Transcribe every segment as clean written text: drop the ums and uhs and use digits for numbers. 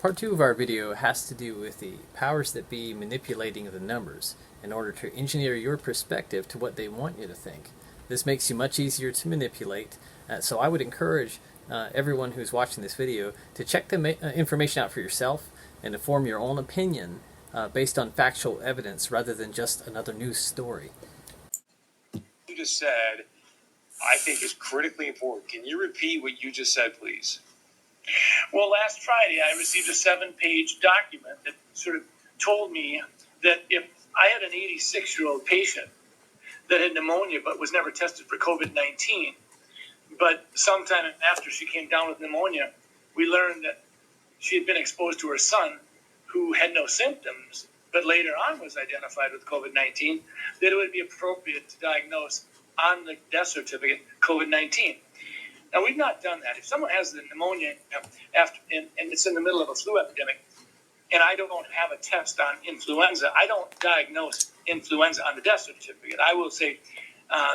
Part 2 of our video has to do with the powers that be manipulating the numbers in order to engineer your perspective to what they want you to think. This makes you much easier to manipulate, so I would encourage everyone who's watching this video to check the information out for yourself and to form your own opinion based on factual evidence rather than just another news story. You just said, I think is critically important. Can you repeat what you just said, please? Well, last Friday, I received a 7-page document that sort of told me that if I had an 86-year-old patient that had pneumonia but was never tested for COVID-19, but sometime after she came down with pneumonia, we learned that she had been exposed to her son, who had no symptoms, but later on was identified with COVID-19, that it would be appropriate to diagnose on the death certificate COVID-19. Now, we've not done that. If someone has the pneumonia and it's in the middle of a flu epidemic, and I don't have a test on influenza, I don't diagnose influenza on the death certificate. I will say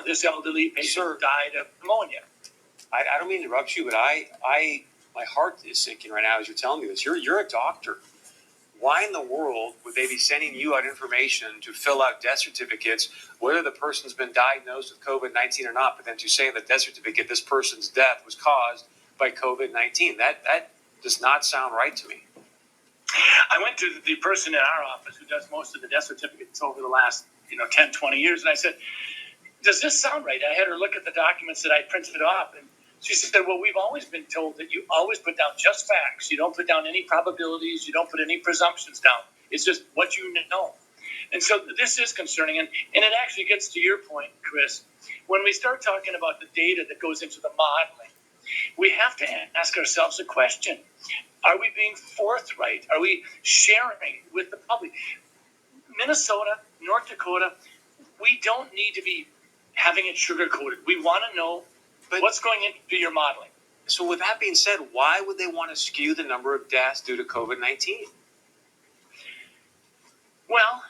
this elderly patient died of pneumonia. I don't mean to interrupt you, but my heart is sinking right now as you're telling me this. You're a doctor. Why in the world would they be sending you out information to fill out death certificates, whether the person's been diagnosed with COVID-19 or not, but then to say in the death certificate this person's death was caused by COVID-19? That does not sound right to me. I went to the person in our office who does most of the death certificates over the last 10, 20 years, and I said, does this sound right? I had her look at the documents that I printed off, and she said, well, we've always been told that you always put down just facts. You don't put down any probabilities. You don't put any presumptions down. It's just what you know. And so this is concerning. And it actually gets to your point, Chris. When we start talking about the data that goes into the modeling, we have to ask ourselves a question. Are we being forthright? Are we sharing with the public? Minnesota, North Dakota, we don't need to be having it sugar-coated. We want to know what's going into your modeling. So with that being said, why would they want to skew the number of deaths due to COVID-19? Well,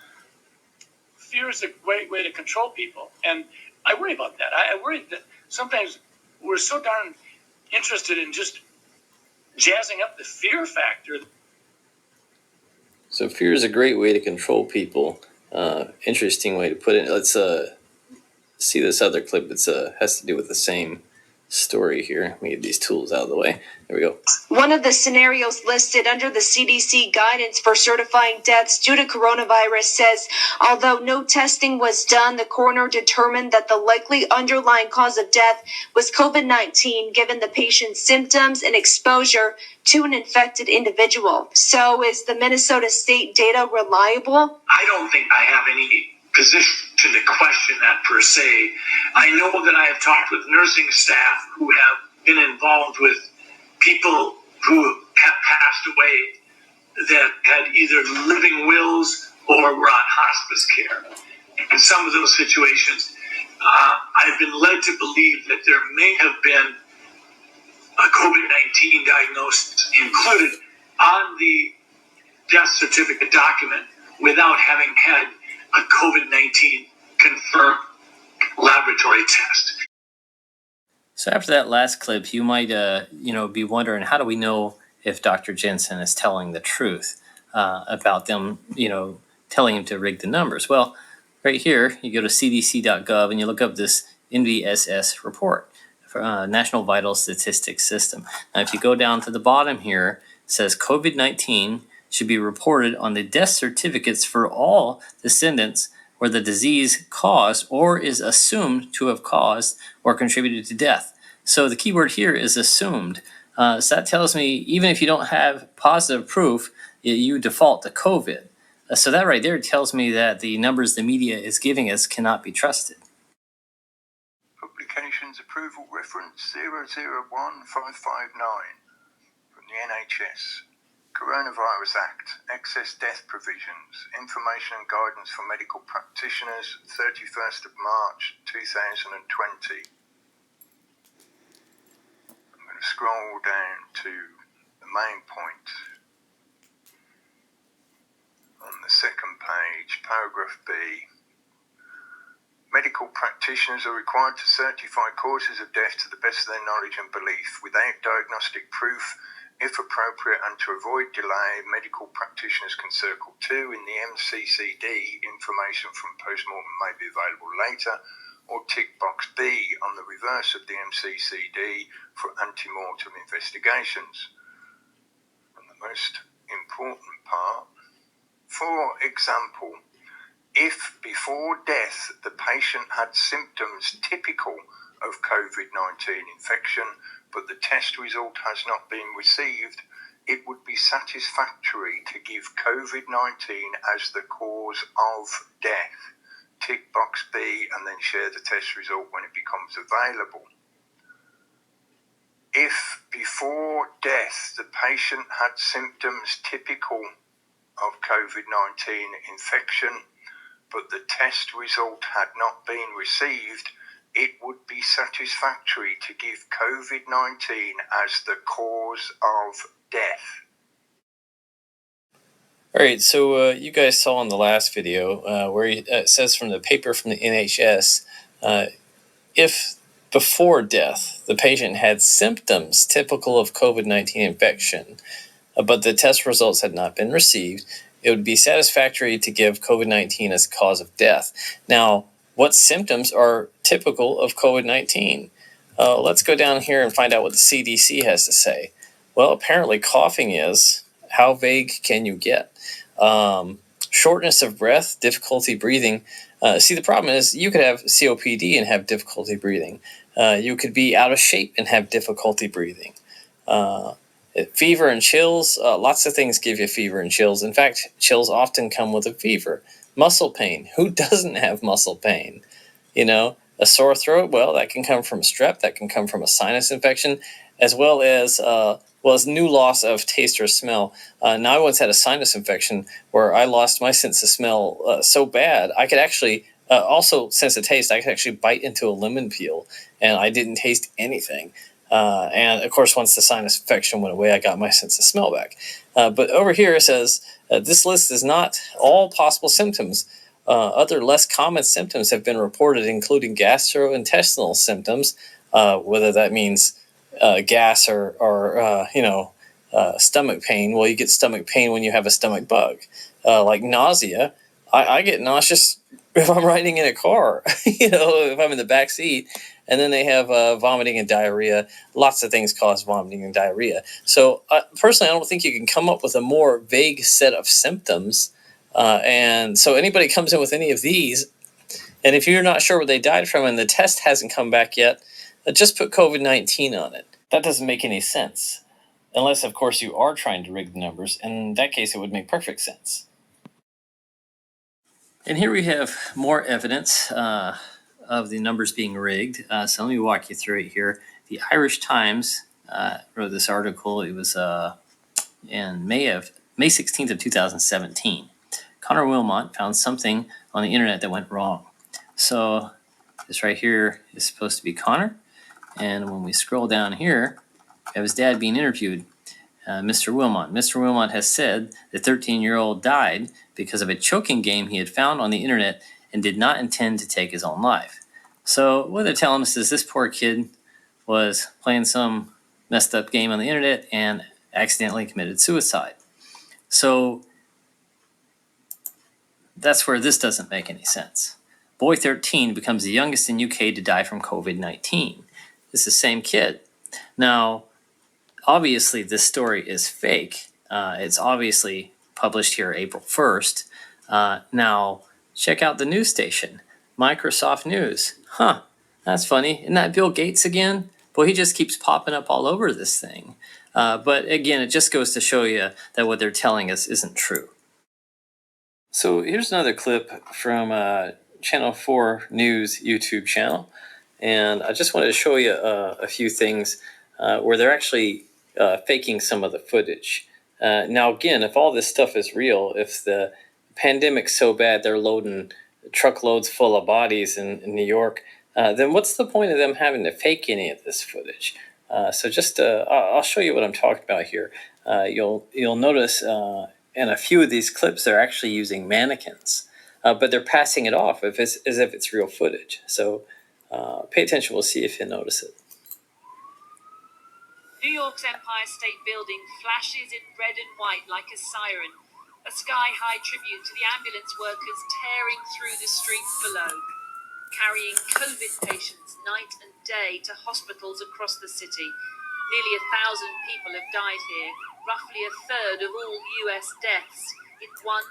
fear is a great way to control people. And I worry about that. I worry that sometimes we're so darn interested in just jazzing up the fear factor. So fear is a great way to control people. Interesting way to put it. Let's see this other clip. It's has to do with the same story here. Let me get these tools out of the way. There we go. One of the scenarios listed under the CDC guidance for certifying deaths due to coronavirus says, although no testing was done, the coroner determined that the likely underlying cause of death was COVID-19, given the patient's symptoms and exposure to an infected individual. So is the Minnesota state data reliable? I don't think I have any position to question that per se. I know that I have talked with nursing staff who have been involved with people who have passed away that had either living wills or were on hospice care. In some of those situations, I've been led to believe that there may have been a COVID-19 diagnosis included on the death certificate document without having had a COVID-19 confirmed laboratory test. So after that last clip, you might be wondering, how do we know if Dr. Jensen is telling the truth about them, telling him to rig the numbers? Well, right here, you go to cdc.gov and you look up this NVSS report for National Vital Statistics System. Now, if you go down to the bottom here, it says COVID-19 should be reported on the death certificates for all descendants where the disease caused or is assumed to have caused or contributed to death. So the key word here is assumed. So that tells me even if you don't have positive proof, you default to COVID. So that right there tells me that the numbers the media is giving us cannot be trusted. Publications Approval Reference 001559 from the NHS. Coronavirus Act, Excess Death Provisions, Information and Guidance for Medical Practitioners, 31st of March 2020. I'm going to scroll down to the main point. On the second page, paragraph B. Medical practitioners are required to certify causes of death to the best of their knowledge and belief without diagnostic proof If appropriate and to avoid delay, medical practitioners can circle 2 in the MCCD. Information from postmortem may be available later, or tick box B on the reverse of the MCCD for antemortem investigations. And the most important part, for example, if before death the patient had symptoms typical of COVID-19 infection, but the test result has not been received, it would be satisfactory to give COVID-19 as the cause of death. Tick box B and then share the test result when it becomes available. If before death the patient had symptoms typical of COVID-19 infection, but the test result had not been received, it would be satisfactory to give COVID-19 as the cause of death. All right, so you guys saw in the last video where it says from the paper from the NHS, if before death the patient had symptoms typical of COVID-19 infection, but the test results had not been received, it would be satisfactory to give COVID-19 as a cause of death. Now, what symptoms are typical of COVID-19? Let's go down here and find out what the CDC has to say. Well, apparently coughing is. How vague can you get? Shortness of breath, difficulty breathing. See, the problem is you could have COPD and have difficulty breathing. You could be out of shape and have difficulty breathing. Fever and chills, lots of things give you fever and chills. In fact, chills often come with a fever. Muscle pain, who doesn't have muscle pain? You know, a sore throat, well, that can come from strep, that can come from a sinus infection, as well as new loss of taste or smell. Now, I once had a sinus infection where I lost my sense of smell so bad, I could actually, also sense of taste, I could actually bite into a lemon peel, and I didn't taste anything. And of course, once the sinus infection went away, I got my sense of smell back. But over here it says, this list is not all possible symptoms. Other less common symptoms have been reported, including gastrointestinal symptoms, whether that means gas or stomach pain. Well, you get stomach pain when you have a stomach bug. Like nausea, I get nauseous if I'm riding in a car, if I'm in the back seat. And then they have vomiting and diarrhea. Lots of things cause vomiting and diarrhea. So personally, I don't think you can come up with a more vague set of symptoms. And so anybody comes in with any of these, and if you're not sure what they died from and the test hasn't come back yet, just put COVID-19 on it. That doesn't make any sense. Unless, of course, you are trying to rig the numbers. And in that case, it would make perfect sense. And here we have more evidence of the numbers being rigged. So let me walk you through it here. The Irish Times wrote this article. It was in May 16th of 2017. Connor Wilmot found something on the internet that went wrong. So this right here is supposed to be Connor. And when we scroll down here, we have his dad being interviewed, Mr. Wilmot. Mr. Wilmot has said the 13-year-old died because of a choking game he had found on the internet and did not intend to take his own life. So what they're telling us is this poor kid was playing some messed up game on the internet and accidentally committed suicide. So that's where this doesn't make any sense. Boy 13 becomes the youngest in UK to die from COVID-19. It's the same kid. Now, obviously this story is fake. It's obviously published here April 1st. Now, check out the news station, Microsoft News. That's funny. Isn't that Bill Gates again? Boy, he just keeps popping up all over this thing. But again, it just goes to show you that what they're telling us isn't true. So here's another clip from Channel 4 News YouTube channel. And I just wanted to show you a few things where they're actually faking some of the footage. Now, again, if all this stuff is real, if the pandemic's so bad they're loading truckloads full of bodies in New York, then what's the point of them having to fake any of this footage? So just I'll show you what I'm talking about here. You'll notice in a few of these clips they're actually using mannequins, but they're passing it off as if it's real footage. So pay attention. We'll see if you notice it. New York's Empire State Building flashes in red and white like a siren, a sky-high tribute to the ambulance workers tearing through the streets below, carrying COVID patients night and day to hospitals across the city. Nearly 1,000 people have died here, roughly a third of all U.S. deaths in one.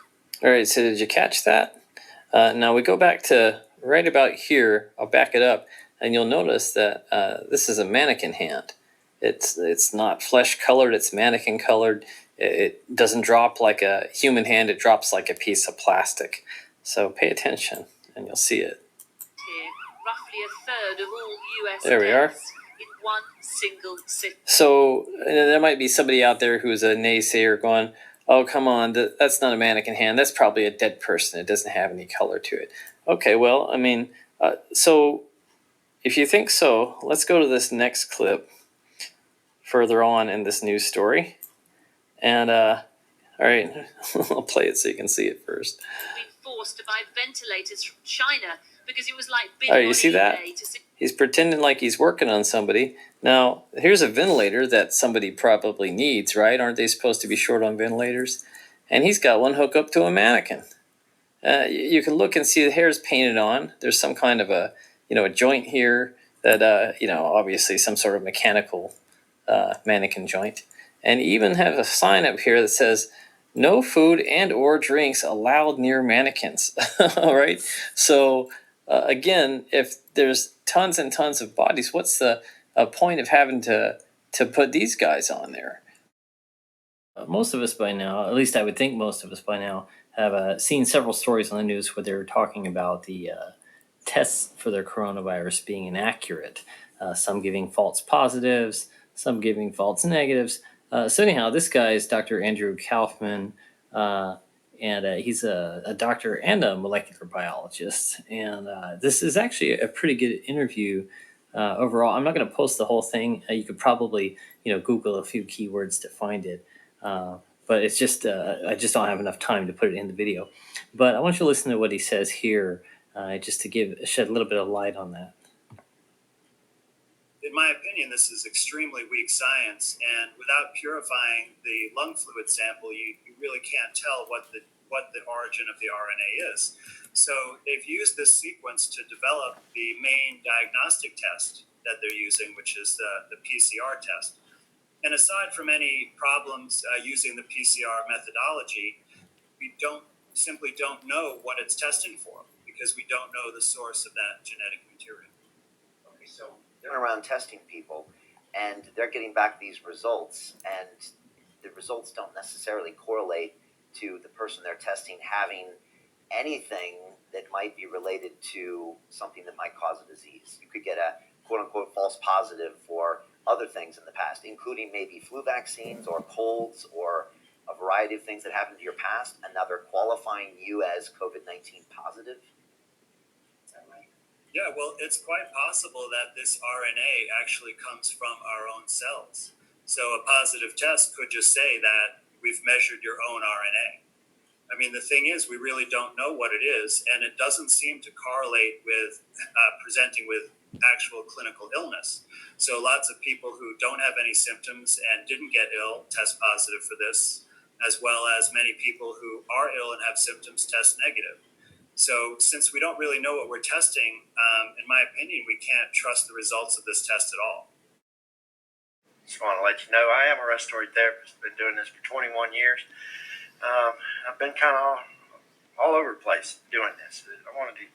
All right, so did you catch that? Now we go back to right about here. I'll back it up, and you'll notice that this is a mannequin hand. It's not flesh colored, it's mannequin colored. It doesn't drop like a human hand, it drops like a piece of plastic. So pay attention, and you'll see it. Here, roughly a third of all U.S. There we are. In one single city. So there might be somebody out there who's a naysayer going, oh, come on, that's not a mannequin hand. That's probably a dead person. It doesn't have any color to it. Okay, well, I mean, so if you think so, let's go to this next clip further on in this news story. And, all right, I'll play it so you can see it first. Been forced to buy ventilators from China because it was like all right, you see that? He's pretending like he's working on somebody. Now, here's a ventilator that somebody probably needs, right? Aren't they supposed to be short on ventilators? And he's got one hooked up to a mannequin. You can look and see the hair's painted on. There's some kind of a joint here that, obviously some sort of mechanical mannequin joint. And even have a sign up here that says, no food and or drinks allowed near mannequins. All right. So again, if there's tons and tons of bodies, what's the point of having to put these guys on there? Most of us by now, at least I would think most of us by now, have seen several stories on the news where they're talking about the tests for their coronavirus being inaccurate. Some giving false positives, some giving false negatives. So anyhow, this guy is Dr. Andrew Kaufman, and he's a doctor and a molecular biologist. And this is actually a pretty good interview overall. I'm not going to post the whole thing. You could probably Google a few keywords to find it. But it's just I just don't have enough time to put it in the video. But I want you to listen to what he says here, just to shed a little bit of light on that. In my opinion, this is extremely weak science, and without purifying the lung fluid sample, you really can't tell what the origin of the RNA is. So they've used this sequence to develop the main diagnostic test that they're using, which is the PCR test. And aside from any problems using the PCR methodology, we simply don't know what it's testing for because we don't know the source of that genetic material. Okay, so they're around testing people, and they're getting back these results, and the results don't necessarily correlate to the person they're testing having anything that might be related to something that might cause a disease. You could get a quote-unquote false positive for other things in the past, including maybe flu vaccines or colds or a variety of things that happened to your past, and now they're qualifying you as COVID-19 positive? Is that right? Yeah, well, it's quite possible that this RNA actually comes from our own cells. So a positive test could just say that we've measured your own RNA. I mean, the thing is, we really don't know what it is, and it doesn't seem to correlate with presenting with actual clinical illness. So lots of people who don't have any symptoms and didn't get ill test positive for this, as well as many people who are ill and have symptoms test negative. So since we don't really know what we're testing, in my opinion, we can't trust the results of this test at all. Just want to let you know I am a respiratory therapist. Been doing this for 21 years. I've been kind of all over the place doing this. I wanted to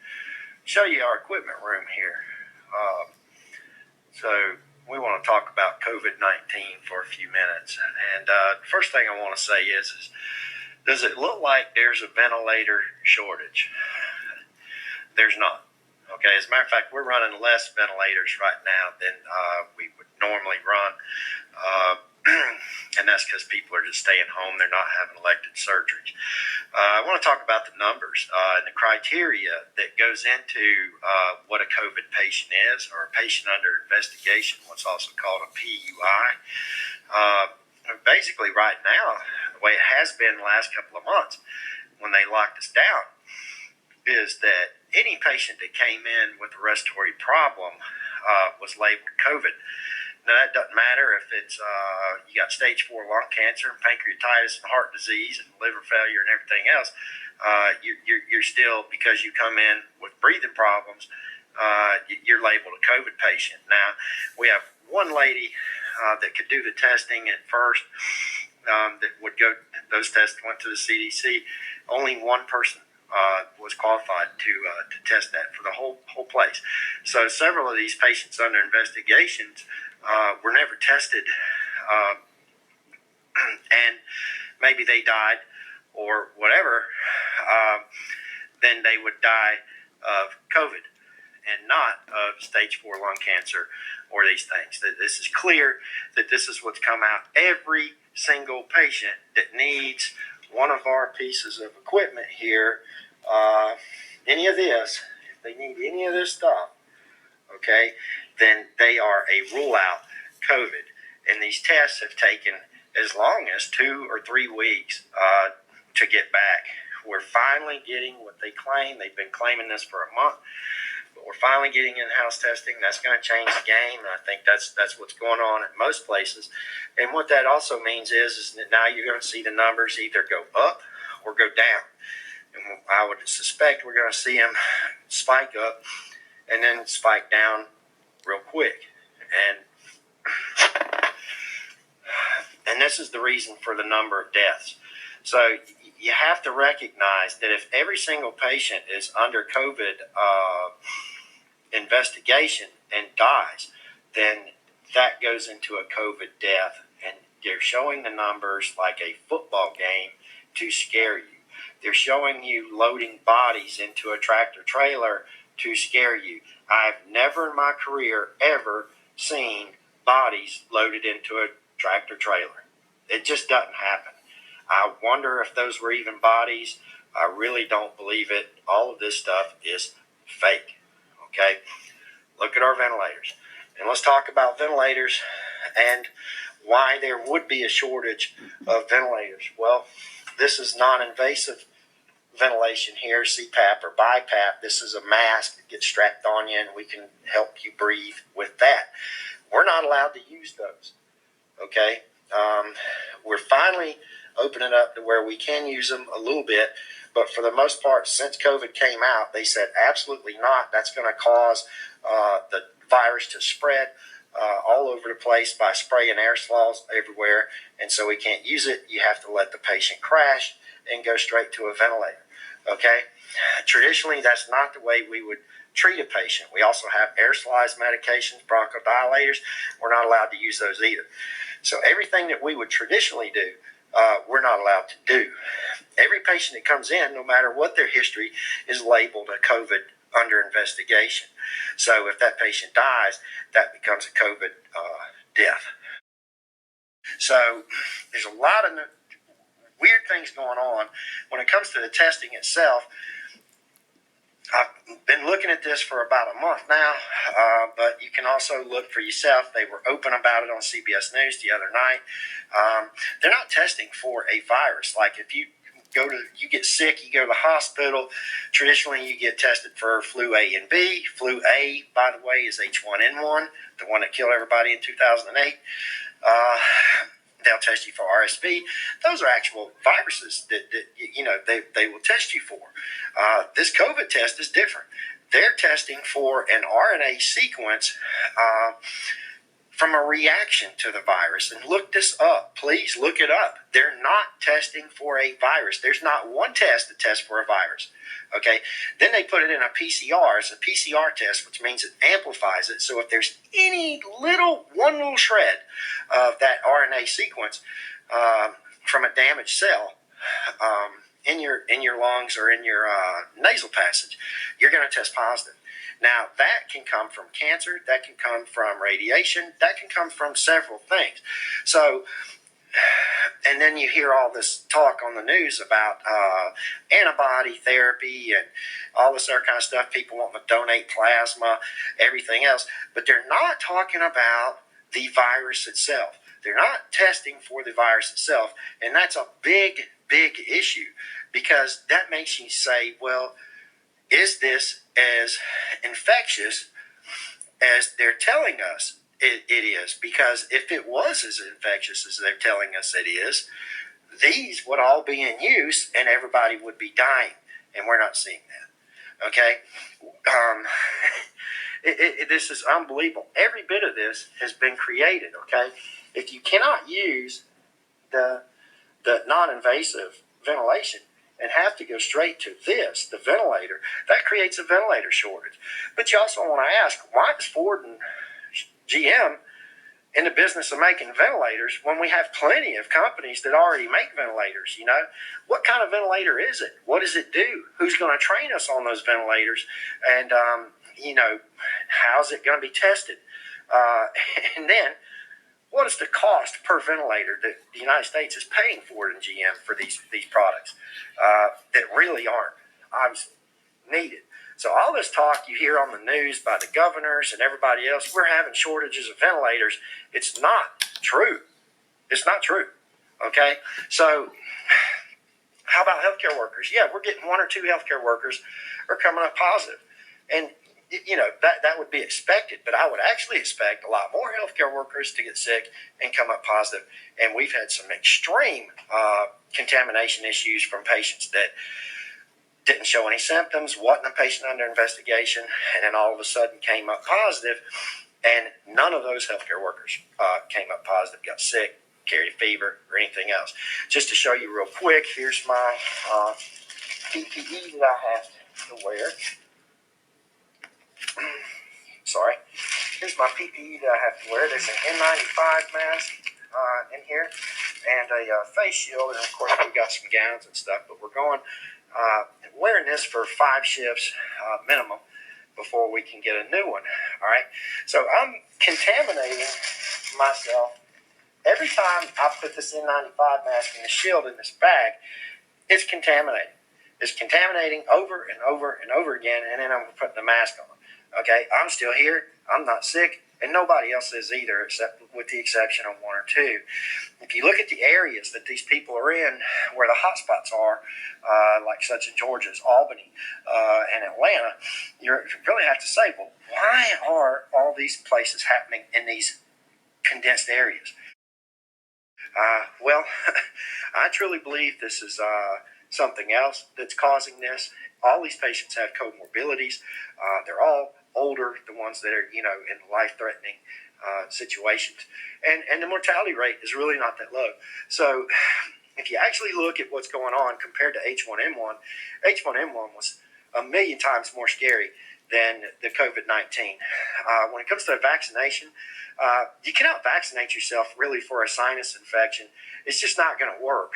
show you our equipment room here. So we want to talk about COVID-19 for a few minutes. And the first thing I want to say is does it look like there's a ventilator shortage? There's not. Okay, as a matter of fact, we're running less ventilators right now than we would normally run. And that's because people are just staying home. They're not having elective surgeries. I want to talk about the numbers and the criteria that goes into what a COVID patient is, or a patient under investigation, what's also called a PUI. Basically, right now, the way it has been the last couple of months when they locked us down, is that any patient that came in with a respiratory problem was labeled COVID. Now, that doesn't matter if it's you got stage 4 lung cancer and pancreatitis and heart disease and liver failure and everything else. You're still, because you come in with breathing problems, you're labeled a COVID patient. Now, we have one lady that could do the testing at first that would go, those tests went to the CDC. Only one person was qualified to test that for the whole place. So several of these patients under investigations were never tested, and maybe they died or whatever, then they would die of COVID and not of stage 4 lung cancer or these things. That this is clear that this is what's come out. Every single patient that needs one of our pieces of equipment here, any of this, if they need any of this stuff, okay, then they are a rule out COVID. And these tests have taken as long as 2 or 3 weeks to get back. We're finally getting what they claim. They've been claiming this for a month, but we're finally getting in-house testing. That's going to change the game, and I think that's what's going on at most places. And what that also means is that now you're going to see the numbers either go up or go down. And I would suspect we're going to see them spike up and then spike down real quick. And this is the reason for the number of deaths. So you have to recognize that if every single patient is under COVID investigation and dies, then that goes into a COVID death. And they're showing the numbers like a football game to scare you. They're showing you loading bodies into a tractor trailer to scare you. I've never in my career ever seen bodies loaded into a tractor trailer. It just doesn't happen. I wonder if those were even bodies. I really don't believe it. All of this stuff is fake. Okay? Look at our ventilators. And let's talk about ventilators and why there would be a shortage of ventilators. Well, this is non-invasive ventilation here, CPAP or BiPAP. This is a mask that gets strapped on you, and we can help you breathe with that. We're not allowed to use those. Okay? We're finally opening up to where we can use them a little bit, but for the most part, since COVID came out, they said absolutely not. That's going to cause the virus to spread all over the place by spraying aerosols everywhere, and so we can't use it. You have to let the patient crash and go straight to a ventilator. Okay? Traditionally, that's not the way we would treat a patient. We also have aerosolized medications, bronchodilators. We're not allowed to use those either. So everything that we would traditionally do, we're not allowed to do. Every patient that comes in, no matter what their history, is labeled a COVID under investigation. So if that patient dies, that becomes a COVID death. So there's a lot of weird things going on when it comes to the testing itself. I've been looking at this for about a month now, but you can also look for yourself. They were open about it on CBS News the other night. They're not testing for a virus. Like if you get sick, you go to the hospital. Traditionally, you get tested for flu A and B. Flu A, by the way, is H1N1, the one that killed everybody in 2008. They'll test you for RSV. Those are actual viruses that they will test you for. This COVID test is different. They're testing for an RNA sequence from a reaction to the virus. And look this up. Please look it up. They're not testing for a virus. There's not one test that tests for a virus. Okay? Then they put it in a PCR. It's a PCR test, which means it amplifies it. So if there's one little shred of that RNA sequence from a damaged cell in your lungs or in your nasal passage, you're going to test positive. Now, that can come from cancer, that can come from radiation, that can come from several things. So, and then you hear all this talk on the news about antibody therapy and all this other kind of stuff, people wanting to donate plasma, everything else, but they're not talking about the virus itself. They're not testing for the virus itself, and that's a big, big issue, because that makes you say, well, is this as infectious as they're telling us it is, because if it was as infectious as they're telling us it is, these would all be in use and everybody would be dying, and we're not seeing that. Okay, this is unbelievable. Every bit of this has been created. Okay, if you cannot use the non-invasive ventilation and have to go straight to the ventilator, that creates a ventilator shortage. But you also want to ask, why is Ford and GM in the business of making ventilators when we have plenty of companies that already make ventilators? You know, what kind of ventilator is it? What does it do? Who's going to train us on those ventilators? And, you know, how's it going to be tested? And then, what is the cost per ventilator that the United States is paying Ford and GM for these products that really aren't obviously needed? So all this talk you hear on the news by the governors and everybody else, we're having shortages of ventilators. It's not true. It's not true. Okay? So how about healthcare workers? Yeah, we're getting 1 or 2 healthcare workers are coming up positive. And you know, that would be expected, but I would actually expect a lot more healthcare workers to get sick and come up positive. And we've had some extreme contamination issues from patients that didn't show any symptoms, wasn't a patient under investigation, and then all of a sudden came up positive. And none of those healthcare workers came up positive, got sick, carried a fever, or anything else. Just to show you real quick, here's my PPE that I have to wear. Sorry. Here's my PPE that I have to wear. There's an N95 mask in here and a face shield. And, of course, we've got some gowns and stuff. But we're going wearing this for 5 shifts minimum before we can get a new one. All right? So I'm contaminating myself. Every time I put this N95 mask and the shield in this bag, it's contaminating. It's contaminating over and over and over again, and then I'm putting the mask on. Okay, I'm still here. I'm not sick, and nobody else is either, except with the exception of 1 or 2. If you look at the areas that these people are in, where the hot spots are, like such as Georgia's, Albany, and Atlanta, you really have to say, well, why are all these places happening in these condensed areas? Well, I truly believe this is something else that's causing this. All these patients have comorbidities. They're all older, the ones that are, you know, in life-threatening situations. And the mortality rate is really not that low. So if you actually look at what's going on compared to H1N1, H1N1 was a million times more scary than the COVID-19. When it comes to vaccination, you cannot vaccinate yourself really for a sinus infection. It's just not going to work.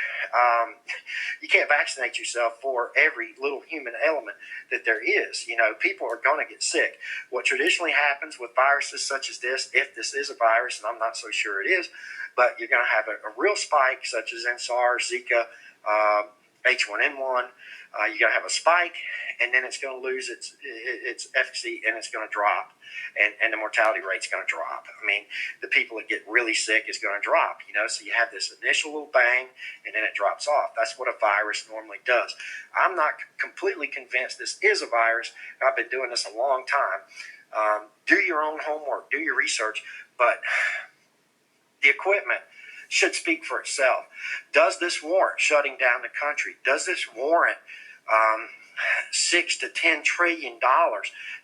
You can't vaccinate yourself for every little human element that there is. You know, people are going to get sick. What traditionally happens with viruses such as this, if this is a virus, and I'm not so sure it is, but you're going to have a real spike such as in SARS, Zika, H1N1. You're going to have a spike, and then it's going to lose its efficacy, and it's going to drop, and the mortality rate's going to drop. I mean, the people that get really sick is going to drop, you know, so you have this initial little bang, and then it drops off. That's what a virus normally does. I'm not completely convinced this is a virus. I've been doing this a long time. Do your own homework, do your research, but the equipment should speak for itself. Does this warrant shutting down the country? Does this warrant $6 to $10 trillion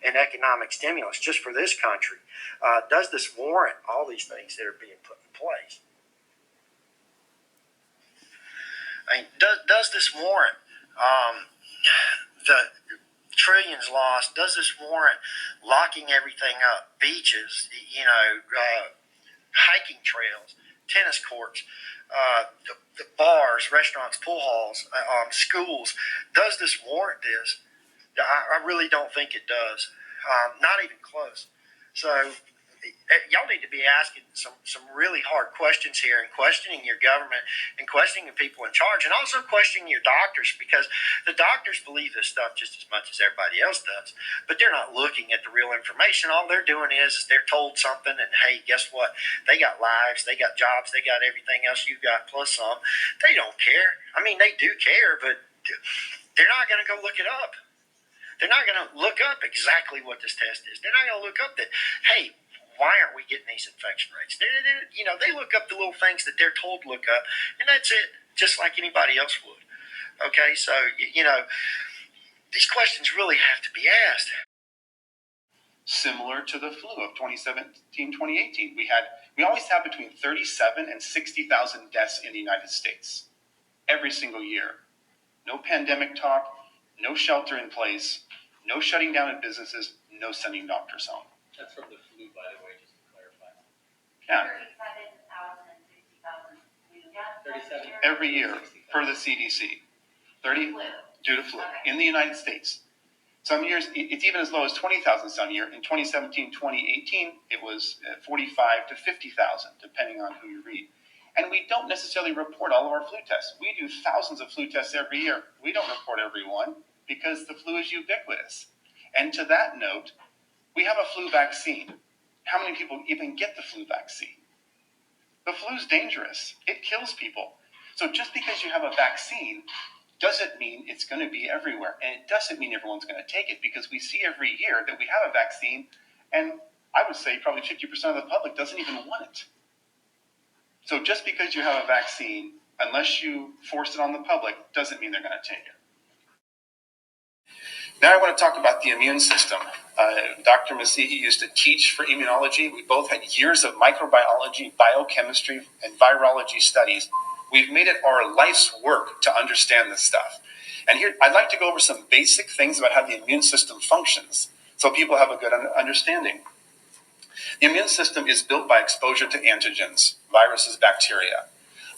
in economic stimulus just for this country? Does this warrant all these things that are being put in place? I mean, does this warrant the trillions lost? Does this warrant locking everything up? Beaches, you know, hiking trails, tennis courts, the bars, restaurants, pool halls, schools. Does this warrant this? I really don't think it does. Not even close. So y'all need to be asking some really hard questions here, and questioning your government, and questioning the people in charge, and also questioning your doctors, because the doctors believe this stuff just as much as everybody else does, but they're not looking at the real information. All they're doing is they're told something, and hey, guess what? They got lives, they got jobs, they got everything else you got plus some. They don't care. I mean, they do care, but they're not going to go look it up. They're not going to look up exactly what this test is. They're not going to look up that, hey, why aren't we getting these infection rates? They look up the little things that they're told to look up, and that's it, just like anybody else would. Okay, so, these questions really have to be asked. Similar to the flu of 2017, 2018. We always have between 37 and 60,000 deaths in the United States every single year. No pandemic talk, no shelter in place, no shutting down of businesses, no sending doctors home. That's from the flu, by the way, just to clarify. Yeah. 37,000 and 60,000 37 every year per the CDC. 30 due to flu in the United States. Some years, it's even as low as 20,000 some year. In 2017, 2018, it was 45 to 50,000, depending on who you read. And we don't necessarily report all of our flu tests. We do thousands of flu tests every year. We don't report every one because the flu is ubiquitous. And to that note, we have a flu vaccine. How many people even get the flu vaccine? The flu's dangerous. It kills people. So just because you have a vaccine doesn't mean it's going to be everywhere. And it doesn't mean everyone's going to take it, because we see every year that we have a vaccine, and I would say probably 50% of the public doesn't even want it. So just because you have a vaccine, unless you force it on the public, doesn't mean they're going to take it. Now I want to talk about the immune system. Dr. Masihi used to teach for immunology. We both had years of microbiology, biochemistry, and virology studies. We've made it our life's work to understand this stuff. And here, I'd like to go over some basic things about how the immune system functions, so people have a good understanding. The immune system is built by exposure to antigens, viruses, bacteria.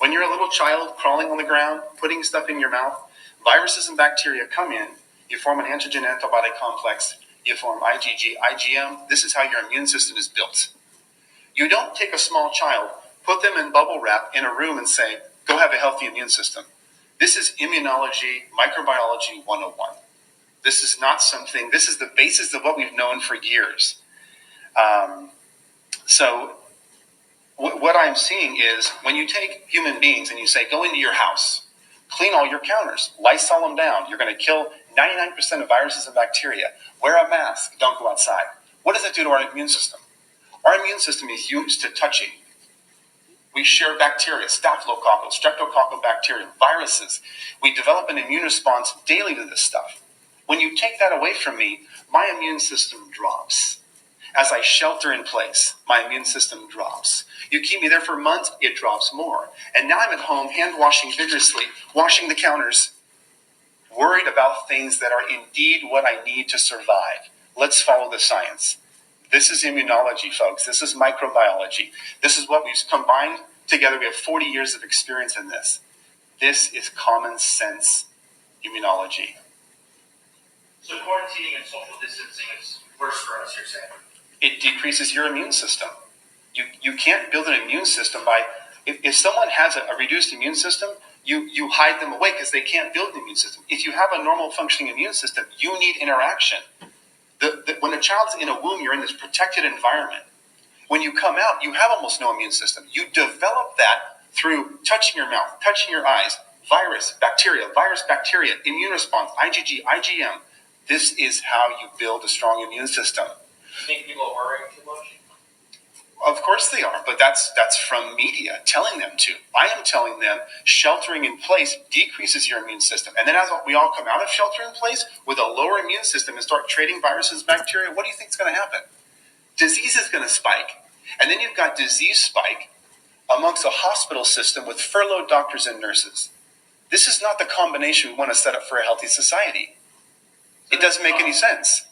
When you're a little child crawling on the ground, putting stuff in your mouth, viruses and bacteria come in, you form an antigen-antibody complex, you form IgG, IgM. This is how your immune system is built. You don't take a small child, put them in bubble wrap in a room and say, go have a healthy immune system. This is immunology, microbiology 101. This is not something, this is the basis of what we've known for years. What I'm seeing is when you take human beings and you say, go into your house, clean all your counters, Lysol them down, you're going to kill 99% of viruses and bacteria, wear a mask, don't go outside. What does it do to our immune system? Our immune system is used to touching. We share bacteria, staphylococcal, streptococcal bacteria, viruses. We develop an immune response daily to this stuff. When you take that away from me, my immune system drops. As I shelter in place, my immune system drops. You keep me there for months, it drops more. And now I'm at home, hand washing vigorously, washing the counters, worried about things that are indeed what I need to survive. Let's follow the science. This is immunology, folks. This is microbiology. This is what we've combined together. We have 40 years of experience in this. This is common sense immunology. So quarantining and social distancing is worse for us, you're saying? It decreases your immune system. You can't build an immune system by, if someone has a reduced immune system, you hide them away because they can't build an immune system. If you have a normal functioning immune system, you need interaction. When a child's in a womb, you're in this protected environment. When you come out, you have almost no immune system. You develop that through touching your mouth, touching your eyes, virus, bacteria, immune response, IgG, IgM. This is how you build a strong immune system. You think people are worrying too much? Of course they are, but that's from media telling them to. I am telling them sheltering in place decreases your immune system. And then as we all come out of shelter in place with a lower immune system and start trading viruses, bacteria, what do you think is going to happen? Disease is going to spike. And then you've got disease spike amongst a hospital system with furloughed doctors and nurses. This is not the combination we want to set up for a healthy society. It doesn't make any sense.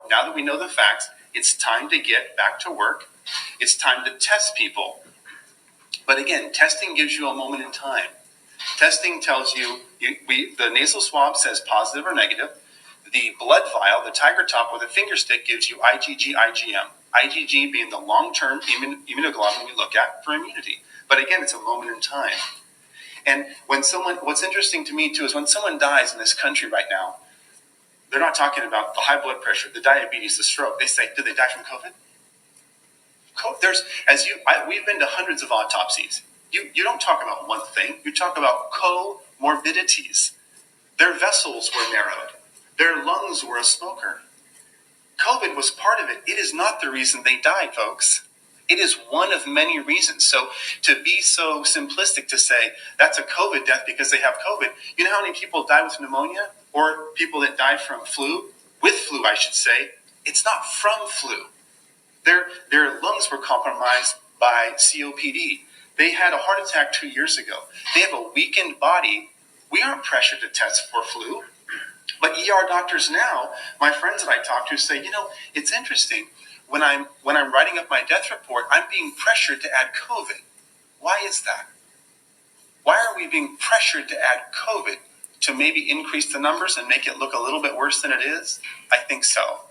Now that we know the facts, it's time to get back to work. It's time to test people. But again, testing gives you a moment in time. Testing tells you, the nasal swab says positive or negative. The blood vial, the tiger top or the finger stick gives you IgG, IgM. IgG being the long-term immunoglobulin we look at for immunity. But again, it's a moment in time. And what's interesting to me too is when someone dies in this country right now, they're not talking about the high blood pressure, the diabetes, the stroke. They say, did they die from COVID? We've been to hundreds of autopsies. You don't talk about one thing. You talk about comorbidities. Their vessels were narrowed. Their lungs were a smoker. COVID was part of it. It is not the reason they died, folks. It is one of many reasons. So to be so simplistic to say that's a COVID death because they have COVID, you know how many people die with pneumonia or people that die from flu? With flu, I should say. It's not from flu. Their lungs were compromised by COPD. They had a heart attack 2 years ago. They have a weakened body. We aren't pressured to test for flu. But ER doctors now, my friends that I talk to say, it's interesting. When I'm writing up my death report, I'm being pressured to add COVID. Why is that? Why are we being pressured to add COVID to maybe increase the numbers and make it look a little bit worse than it is? I think so.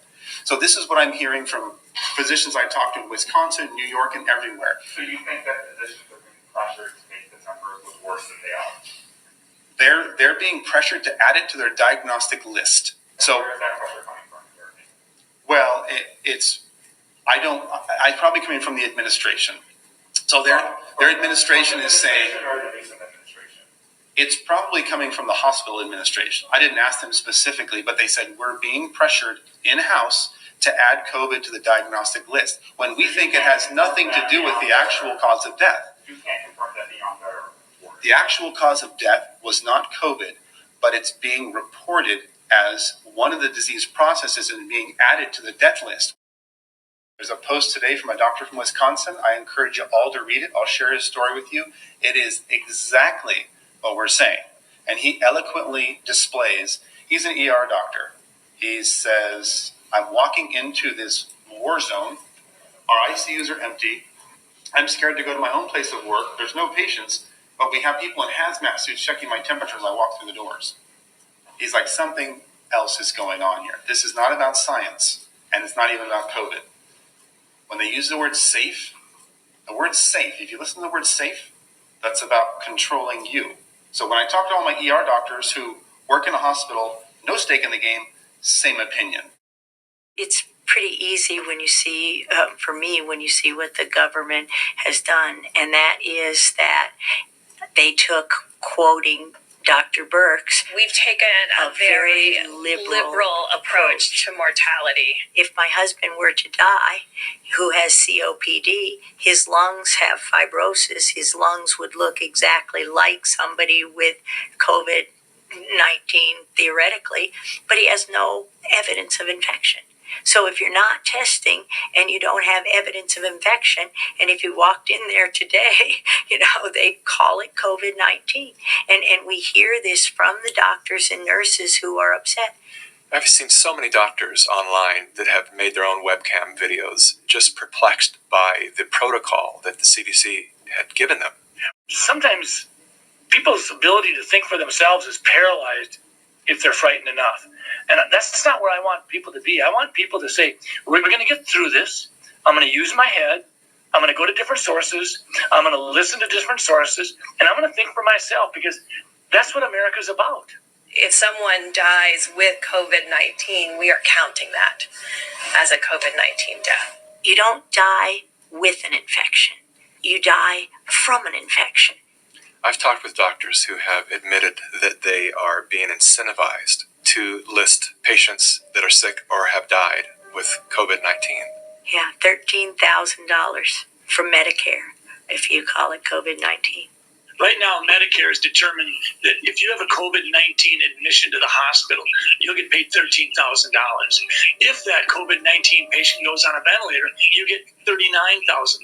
So this is what I'm hearing from physicians I talk to in Wisconsin, New York, and everywhere. So you think that physicians are being pressured to make the numbers look worse than they are? They're being pressured to add it to their diagnostic list. So where is that pressure coming from? Well, I probably coming from the administration. So their administration is saying it's probably coming from the hospital administration. I didn't ask them specifically, but they said we're being pressured in-house to add COVID to the diagnostic list when we think it has nothing to do with the actual cause of death. You can't confirm that beyond their report. The actual cause of death was not COVID, but it's being reported as one of the disease processes and being added to the death list. There's a post today from a doctor from Wisconsin. I encourage you all to read it. I'll share his story with you. It is exactly what we're saying. And he eloquently displays, he's an ER doctor. He says, I'm walking into this war zone. Our ICUs are empty. I'm scared to go to my own place of work. There's no patients, but we have people in hazmat suits checking my temperature as I walk through the doors. He's like, something else is going on here. This is not about science, and it's not even about COVID. When they use the word safe, if you listen to the word safe, that's about controlling you. So when I talk to all my ER doctors who work in a hospital, no stake in the game, same opinion. It's pretty easy when you see, for me, when you see what the government has done, and that is that they took quoting Dr. Burke's. We've taken a very liberal approach to mortality. If my husband were to die, who has COPD, his lungs have fibrosis, his lungs would look exactly like somebody with COVID-19, theoretically, but he has no evidence of infection. So if you're not testing and you don't have evidence of infection, and if you walked in there today, they call it COVID-19. And we hear this from the doctors and nurses who are upset. I've seen so many doctors online that have made their own webcam videos, just perplexed by the protocol that the CDC had given them. Sometimes people's ability to think for themselves is paralyzed if they're frightened enough. And that's not where I want people to be. I want people to say, we're going to get through this. I'm going to use my head. I'm going to go to different sources. I'm going to listen to different sources. And I'm going to think for myself, because that's what America's about. If someone dies with COVID-19, we are counting that as a COVID-19 death. You don't die with an infection. You die from an infection. I've talked with doctors who have admitted that they are being incentivized to list patients that are sick or have died with COVID-19. Yeah, $13,000 from Medicare, if you call it COVID-19. Right now, Medicare is determined that if you have a COVID-19 admission to the hospital, you'll get paid $13,000. If that COVID-19 patient goes on a ventilator, you get $39,000,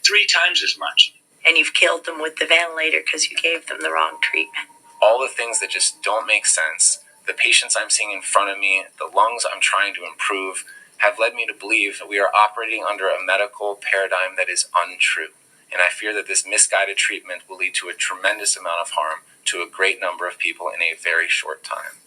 3 times as much. And you've killed them with the ventilator because you gave them the wrong treatment. All the things that just don't make sense, the patients I'm seeing in front of me, the lungs I'm trying to improve, have led me to believe that we are operating under a medical paradigm that is untrue. And I fear that this misguided treatment will lead to a tremendous amount of harm to a great number of people in a very short time.